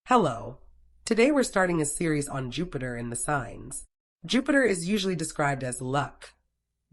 Hello. Today we're starting a series on Jupiter and the signs. Jupiter is usually described as luck,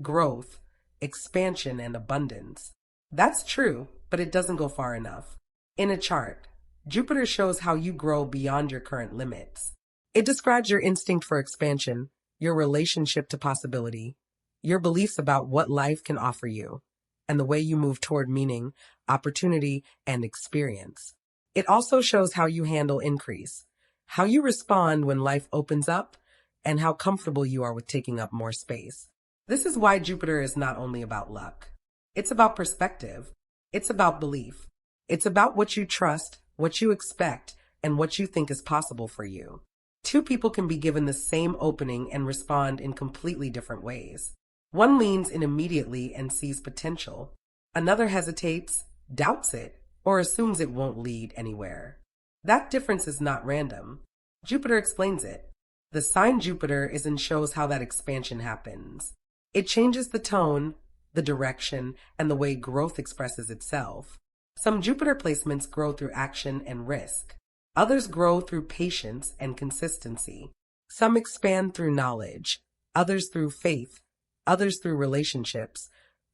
growth, expansion, and abundance. That's true, but it doesn't go far enough. In a chart, Jupiter shows how you grow beyond your current limits. It describes your instinct for expansion, your relationship to possibility, your beliefs about what life can offer you, and the way you move toward meaning, opportunity, and experience. It also shows how you handle increase, how you respond when life opens up, and how comfortable you are with taking up more space. This is why Jupiter is not only about luck. It's about perspective. It's about belief. It's about what you trust, what you expect, and what you think is possible for you. Two people can be given the same opening and respond in completely different ways. One leans in immediately and sees potential. Another hesitates, doubts it, or assumes it won't lead anywhere. That difference is not random. Jupiter explains it. The sign Jupiter is in shows how that expansion happens. It changes the tone, the direction, and the way growth expresses itself. Some Jupiter placements grow through action and risk. Others grow through patience and consistency. Some expand through knowledge, others through faith, others through relationships,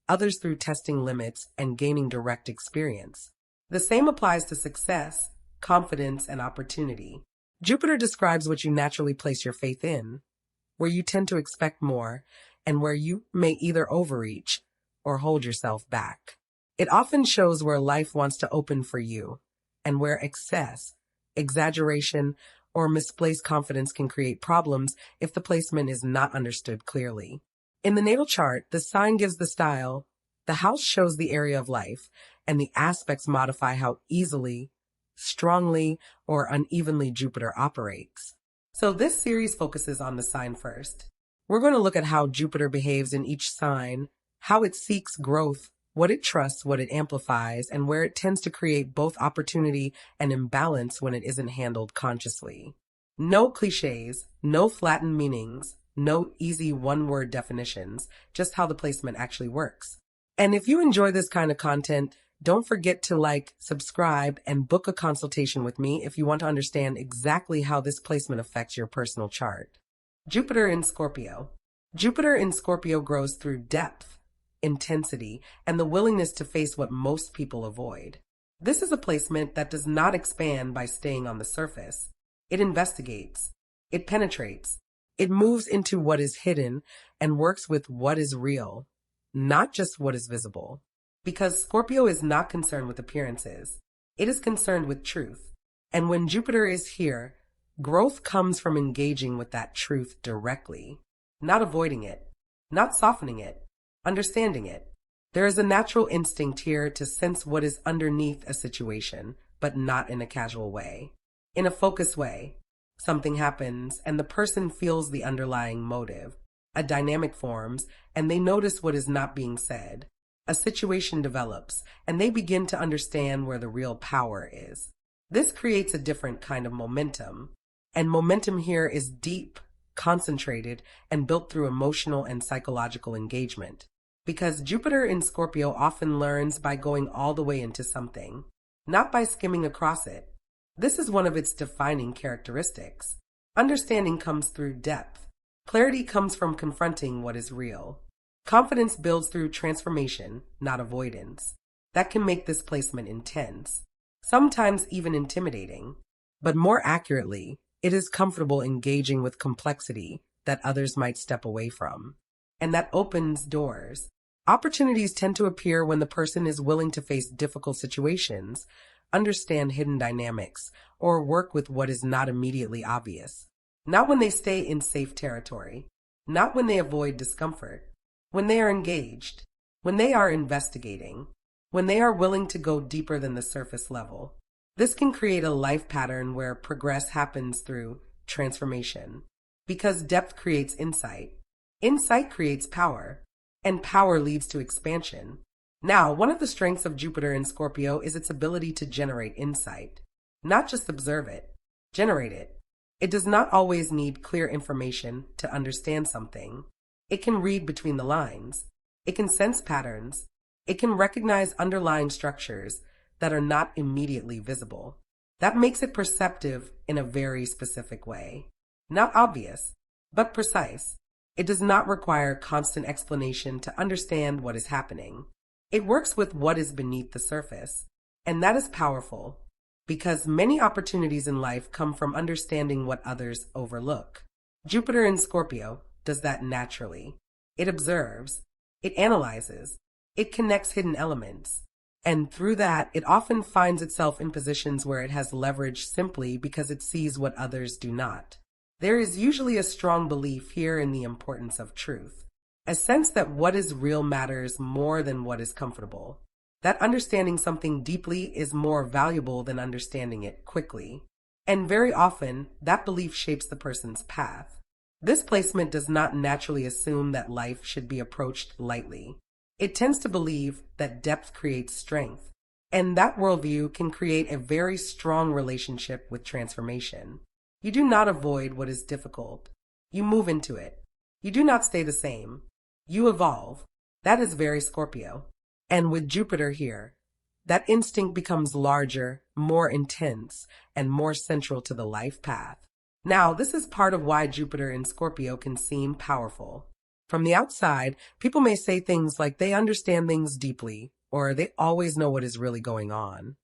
others through testing limits and gaining direct experience. The same applies to success, confidence, and opportunity. Jupiter describes what you naturally place your faith in, where you tend to expect more, and where you may either overreach or hold yourself back. It often shows where life wants to open for you, and where excess, exaggeration, or misplaced confidence can create problems if the placement is not understood clearly. In the natal chart, the sign gives the style, the house shows the area of life, and the aspects modify how easily, strongly, or unevenly Jupiter operates. So this series focuses on the sign first. We're going to look at how Jupiter behaves in each sign, how it seeks growth, what it trusts, what it amplifies, and where it tends to create both opportunity and imbalance when it isn't handled consciously. No cliches, no flattened meanings, no easy one-word definitions, just how the placement actually works. And if you enjoy this kind of content, don't forget to like, subscribe, and book a consultation with me if you want to understand exactly how this placement affects your personal chart. Jupiter in Scorpio. Jupiter in Scorpio grows through depth, intensity, and the willingness to face what most people avoid. This is a placement that does not expand by staying on the surface. It investigates. It penetrates. It moves into what is hidden and works with what is real, not just what is visible. Because Scorpio is not concerned with appearances. It is concerned with truth. And when Jupiter is here, growth comes from engaging with that truth directly, not avoiding it, not softening it, understanding it. There is a natural instinct here to sense what is underneath a situation, but not in a casual way. In a focused way, something happens and the person feels the underlying motive. A dynamic forms and they notice what is not being said. A situation develops, and they begin to understand where the real power is. This creates a different kind of momentum. And momentum here is deep, concentrated, and built through emotional and psychological engagement. Because Jupiter in Scorpio often learns by going all the way into something, not by skimming across it. This is one of its defining characteristics. Understanding comes through depth. Clarity comes from confronting what is real. Confidence builds through transformation, not avoidance. That can make this placement intense, sometimes even intimidating. But more accurately, it is comfortable engaging with complexity that others might step away from. And that opens doors. Opportunities tend to appear when the person is willing to face difficult situations, understand hidden dynamics, or work with what is not immediately obvious. Not when they stay in safe territory. Not when they avoid discomfort. When they are engaged, when they are investigating, when they are willing to go deeper than the surface level. This can create a life pattern where progress happens through transformation. Because depth creates insight. Insight creates power. And power leads to expansion. Now, one of the strengths of Jupiter in Scorpio is its ability to generate insight. Not just observe it, generate it. It does not always need clear information to understand something. It can read between the lines. It can sense patterns. It can recognize underlying structures that are not immediately visible. That makes it perceptive in a very specific way. Not obvious, but precise. It does not require constant explanation to understand what is happening. It works with what is beneath the surface. And that is powerful, because many opportunities in life come from understanding what others overlook. Jupiter in Scorpio does that naturally. It observes, it analyzes, it connects hidden elements. And through that, it often finds itself in positions where it has leverage simply because it sees what others do not. There is usually a strong belief here in the importance of truth, a sense that what is real matters more than what is comfortable, that understanding something deeply is more valuable than understanding it quickly. And very often, that belief shapes the person's path. This placement does not naturally assume that life should be approached lightly. It tends to believe that depth creates strength, and that worldview can create a very strong relationship with transformation. You do not avoid what is difficult. You move into it. You do not stay the same. You evolve. That is very Scorpio. And with Jupiter here, that instinct becomes larger, more intense, and more central to the life path. Now, this is part of why Jupiter in Scorpio can seem powerful. From the outside, people may say things like they understand things deeply, or they always know what is really going on.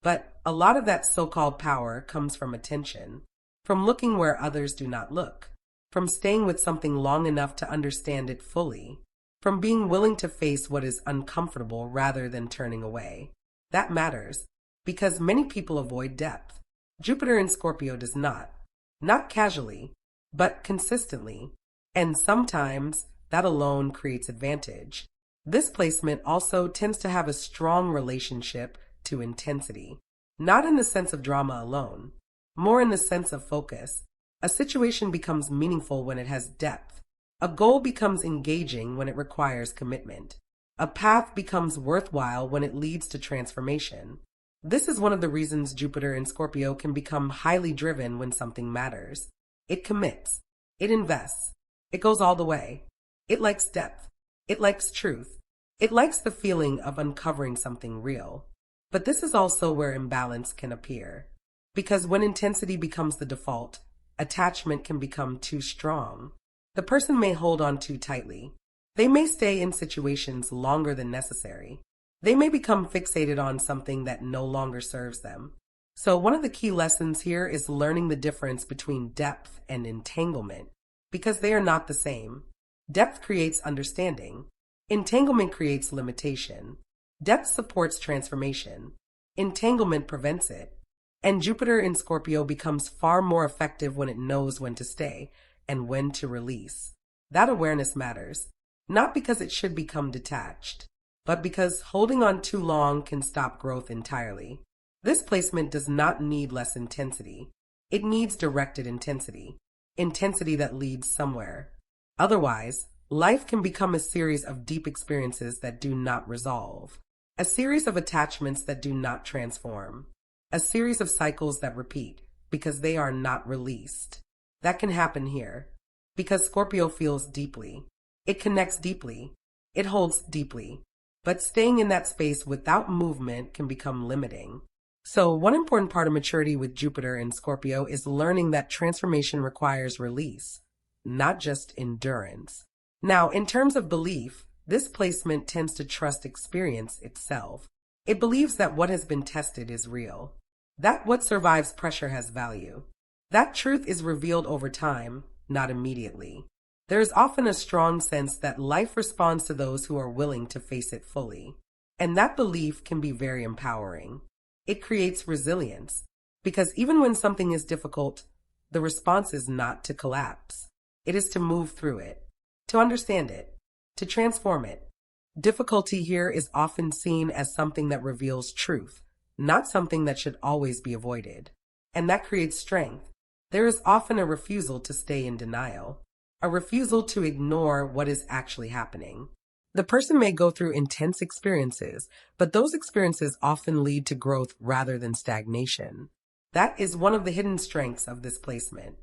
But a lot of that so-called power comes from attention, from looking where others do not look, from staying with something long enough to understand it fully, from being willing to face what is uncomfortable rather than turning away. That matters, because many people avoid depth. Jupiter in Scorpio does not. Not casually, but consistently. And sometimes that alone creates advantage. This placement also tends to have a strong relationship to intensity, not in the sense of drama alone, more in the sense of focus. A situation becomes meaningful when it has depth. A goal becomes engaging when it requires commitment. A path becomes worthwhile when it leads to transformation. This is one of the reasons Jupiter in Scorpio can become highly driven when something matters. It commits. It invests. It goes all the way. It likes depth. It likes truth. It likes the feeling of uncovering something real. But this is also where imbalance can appear. Because when intensity becomes the default, attachment can become too strong. The person may hold on too tightly. They may stay in situations longer than necessary. They may become fixated on something that no longer serves them. So one of the key lessons here is learning the difference between depth and entanglement, because they are not the same. Depth creates understanding. Entanglement creates limitation. Depth supports transformation. Entanglement prevents it. And Jupiter in Scorpio becomes far more effective when it knows when to stay and when to release. That awareness matters, not because it should become detached, but because holding on too long can stop growth entirely. This placement does not need less intensity. It needs directed intensity. Intensity that leads somewhere. Otherwise, life can become a series of deep experiences that do not resolve, a series of attachments that do not transform, a series of cycles that repeat because they are not released. That can happen here because Scorpio feels deeply. It connects deeply. It holds deeply. But staying in that space without movement can become limiting. So one important part of maturity with Jupiter in Scorpio is learning that transformation requires release, not just endurance. Now, in terms of belief, this placement tends to trust experience itself. It believes that what has been tested is real, that what survives pressure has value. That truth is revealed over time, not immediately. There is often a strong sense that life responds to those who are willing to face it fully. And that belief can be very empowering. It creates resilience, because even when something is difficult, the response is not to collapse. It is to move through it, to understand it, to transform it. Difficulty here is often seen as something that reveals truth, not something that should always be avoided. And that creates strength. There is often a refusal to stay in denial, a refusal to ignore what is actually happening. The person may go through intense experiences, but those experiences often lead to growth rather than stagnation. That is one of the hidden strengths of this placement.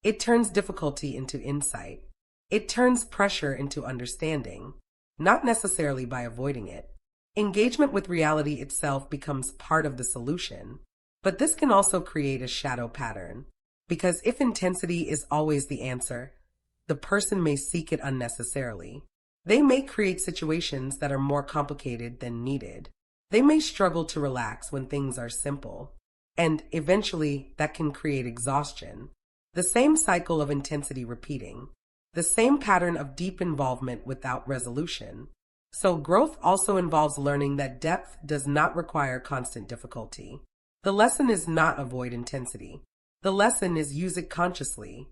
It turns difficulty into insight. It turns pressure into understanding, not necessarily by avoiding it. Engagement with reality itself becomes part of the solution. But this can also create a shadow pattern, because if intensity is always the answer, the person may seek it unnecessarily. They may create situations that are more complicated than needed. They may struggle to relax when things are simple, and eventually that can create exhaustion. The same cycle of intensity repeating, the same pattern of deep involvement without resolution. So growth also involves learning that depth does not require constant difficulty. The lesson is not avoid intensity. The lesson is use it consciously.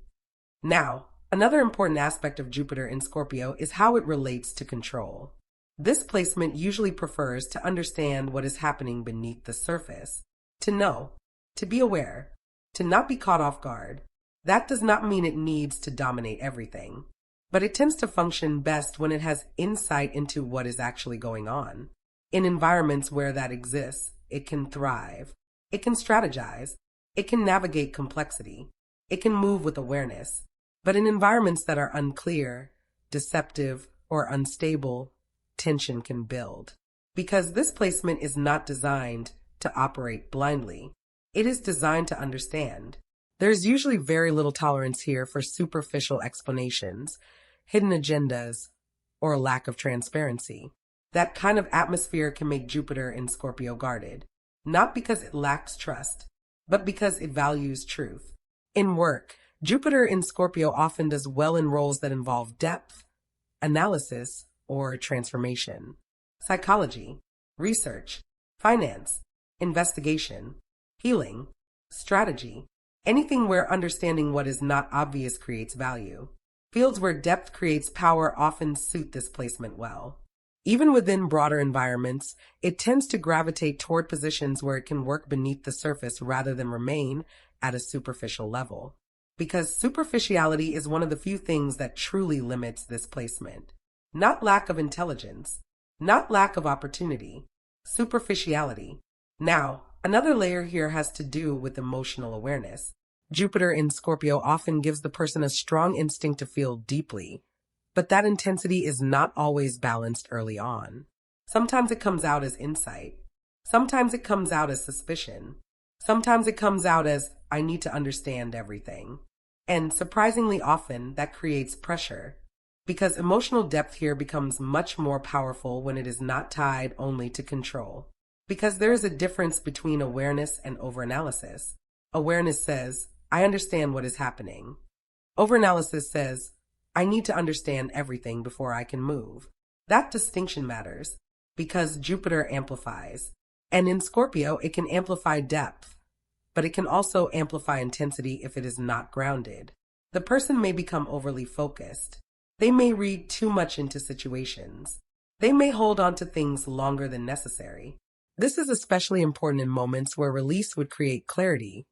Now, another important aspect of Jupiter in Scorpio is how it relates to control. This placement usually prefers to understand what is happening beneath the surface, to know, to be aware, to not be caught off guard. That does not mean it needs to dominate everything, but it tends to function best when it has insight into what is actually going on. In environments where that exists, it can thrive. It can strategize. It can navigate complexity. It can move with awareness. But in environments that are unclear, deceptive, or unstable, tension can build. Because this placement is not designed to operate blindly. It is designed to understand. There's usually very little tolerance here for superficial explanations, hidden agendas, or a lack of transparency. That kind of atmosphere can make Jupiter in Scorpio guarded, not because it lacks trust, but because it values truth. In work, Jupiter in Scorpio often does well in roles that involve depth, analysis, or transformation. Psychology, research, finance, investigation, healing, strategy, anything where understanding what is not obvious creates value. Fields where depth creates power often suit this placement well. Even within broader environments, it tends to gravitate toward positions where it can work beneath the surface rather than remain at a superficial level. Because superficiality is one of the few things that truly limits this placement. Not lack of intelligence, not lack of opportunity, superficiality. Now, another layer here has to do with emotional awareness. Jupiter in Scorpio often gives the person a strong instinct to feel deeply, but that intensity is not always balanced early on. Sometimes it comes out as insight. Sometimes it comes out as suspicion. Sometimes it comes out as, I need to understand everything. And surprisingly often, that creates pressure, because emotional depth here becomes much more powerful when it is not tied only to control. Because there is a difference between awareness and overanalysis. Awareness says, I understand what is happening. Overanalysis says, I need to understand everything before I can move. That distinction matters, because Jupiter amplifies. And in Scorpio, it can amplify depth, but it can also amplify intensity if it is not grounded. The person may become overly focused. They may read too much into situations. They may hold on to things longer than necessary. This is especially important in moments where release would create clarity,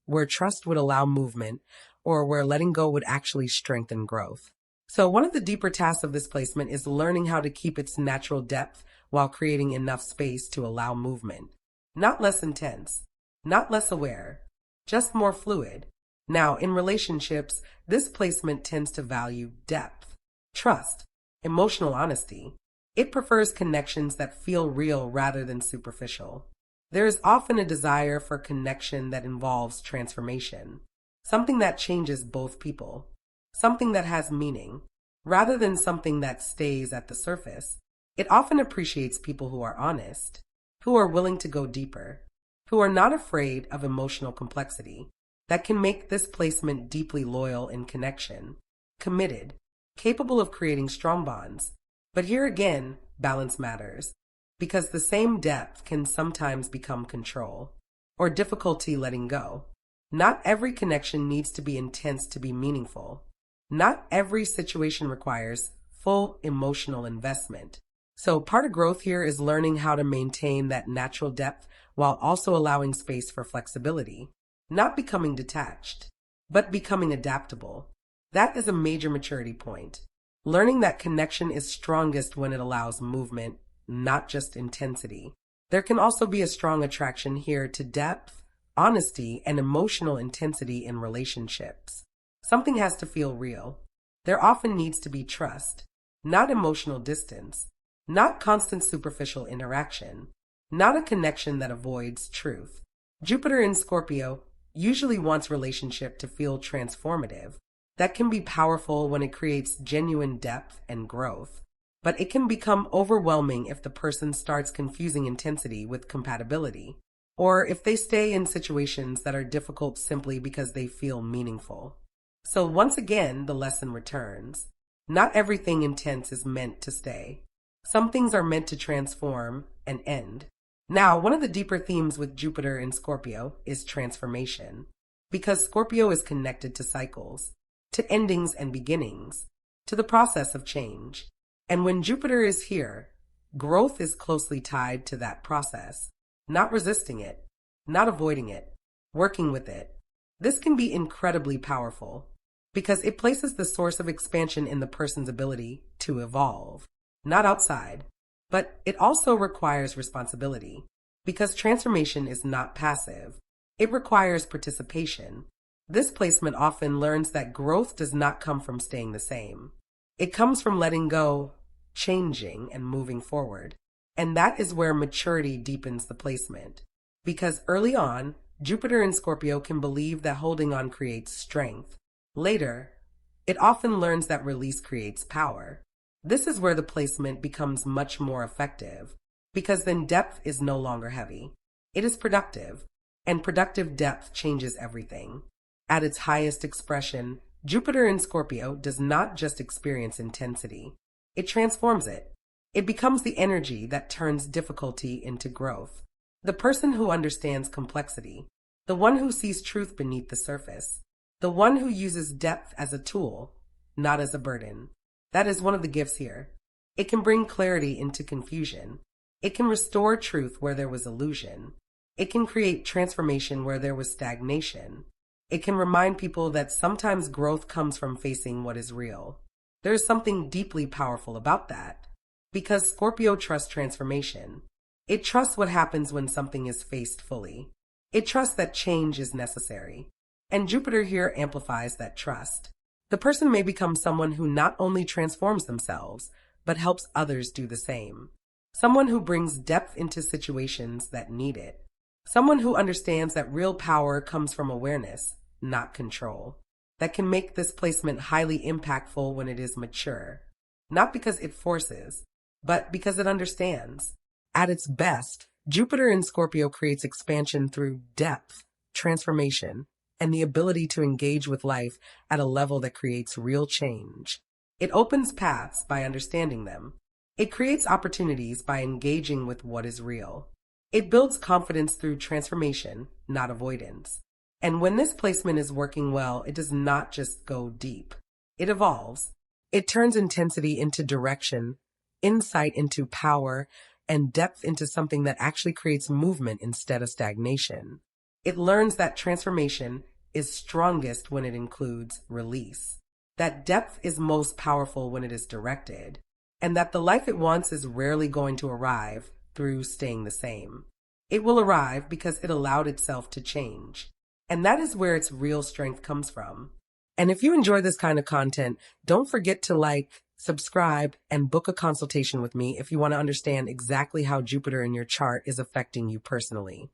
where trust would allow movement, or where letting go would actually strengthen growth. So one of the deeper tasks of this placement is learning how to keep its natural depth while creating enough space to allow movement. Not less intense, not less aware, just more fluid. Now, in relationships, this placement tends to value depth, trust, emotional honesty. It prefers connections that feel real rather than superficial. There is often a desire for connection that involves transformation, something that changes both people, something that has meaning, rather than something that stays at the surface. It often appreciates people who are honest, who are willing to go deeper, who are not afraid of emotional complexity. That can make this placement deeply loyal in connection, committed, capable of creating strong bonds. But here again, balance matters, because the same depth can sometimes become control, or difficulty letting go. Not every connection needs to be intense to be meaningful. Not every situation requires full emotional investment. So part of growth here is learning how to maintain that natural depth while also allowing space for flexibility. Not becoming detached, but becoming adaptable. That is a major maturity point. Learning that connection is strongest when it allows movement, not just intensity. There can also be a strong attraction here to depth, honesty, and emotional intensity in relationships. Something has to feel real. There often needs to be trust, not emotional distance, not constant superficial interaction, not a connection that avoids truth. Jupiter in Scorpio usually wants relationship to feel transformative. That can be powerful when it creates genuine depth and growth, but it can become overwhelming if the person starts confusing intensity with compatibility, or if they stay in situations that are difficult simply because they feel meaningful. So once again, the lesson returns. Not everything intense is meant to stay. Some things are meant to transform and end. Now, one of the deeper themes with Jupiter in Scorpio is transformation, because Scorpio is connected to cycles, to endings and beginnings, to the process of change. And when Jupiter is here, growth is closely tied to that process, not resisting it, not avoiding it, working with it. This can be incredibly powerful because it places the source of expansion in the person's ability to evolve, not outside. But it also requires responsibility because transformation is not passive. It requires participation. This placement often learns that growth does not come from staying the same. It comes from letting go, changing, and moving forward. And that is where maturity deepens the placement. Because early on, Jupiter in Scorpio can believe that holding on creates strength. Later, it often learns that release creates power. This is where the placement becomes much more effective, because then depth is no longer heavy. It is productive, and productive depth changes everything. At its highest expression, Jupiter in Scorpio does not just experience intensity. It transforms it. It becomes the energy that turns difficulty into growth. The person who understands complexity, the one who sees truth beneath the surface, the one who uses depth as a tool, not as a burden. That is one of the gifts here. It can bring clarity into confusion. It can restore truth where there was illusion. It can create transformation where there was stagnation. It can remind people that sometimes growth comes from facing what is real. There is something deeply powerful about that, because Scorpio trusts transformation. It trusts what happens when something is faced fully. It trusts that change is necessary. And Jupiter here amplifies that trust. The person may become someone who not only transforms themselves, but helps others do the same. Someone who brings depth into situations that need it. Someone who understands that real power comes from awareness, not control. That can make this placement highly impactful when it is mature. Not because it forces, but because it understands. At its best, Jupiter in Scorpio creates expansion through depth, transformation, and the ability to engage with life at a level that creates real change. It opens paths by understanding them. It creates opportunities by engaging with what is real. It builds confidence through transformation, not avoidance. And when this placement is working well, it does not just go deep. It evolves. It turns intensity into direction, insight into power, and depth into something that actually creates movement instead of stagnation. It learns that transformation is strongest when it includes release, that depth is most powerful when it is directed, and that the life it wants is rarely going to arrive through staying the same. It will arrive because it allowed itself to change, and that is where its real strength comes from. And if you enjoy this kind of content, don't forget to like, subscribe, and book a consultation with me if you want to understand exactly how Jupiter in your chart is affecting you personally.